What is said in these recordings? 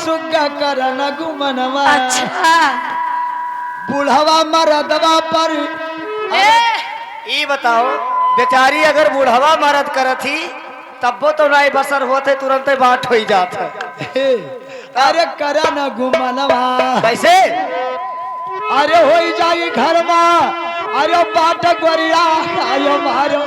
सुग्गा करन गुमनवा। अच्छा बुढ़वा मरदवा पर ई बताओ बेचारी अगर बुढ़वा मरद करथी तब्बो तो नहीं बसर होते तुरंत बात हो जात है। अरे करन गुमनवा कैसे अरे हो जाई घर में अरे बाट गोरिया आयो मारो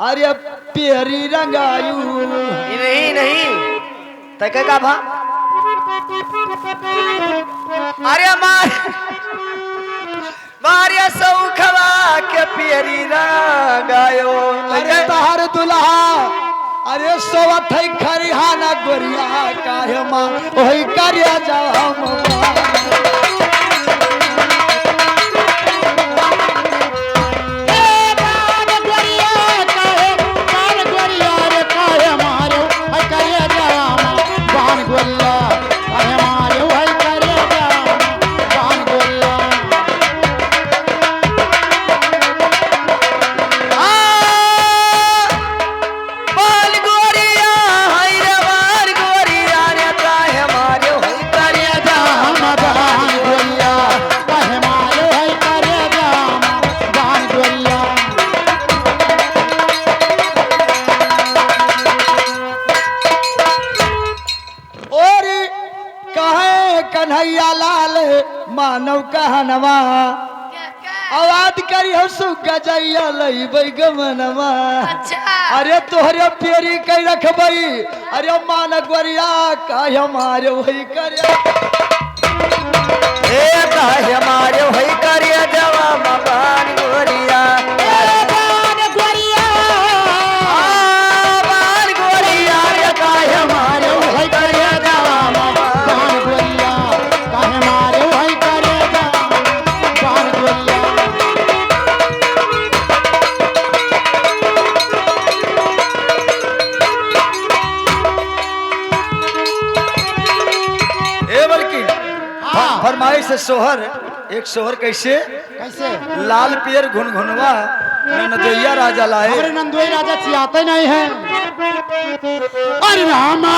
अरे पेरी रंगायू नहीं नहीं तक का भा अरे मारिया सौखवा के पेरी रंगायो। अरे तहार दुल्हा अरे सोवत है खरिहाना गोरिया काहे मां ओही करिया जाम कन्हैया लाल मानव कहनवा आवाज करी हो सुग्गा जइया लईबै गमनवा। अच्छा अरे तोहरे पेरी कई रखबई अरे मान गोरिया काहे मारे वही करे ए काहे मारे वही करे जवा मकान गोरिया फरमाइश से सोहर एक सोहर कैसे कैसे लाल पियर घुनघुनवा नंदोइया राजा लाए। नंदोई राजा चियाते नहीं है। अरे रामा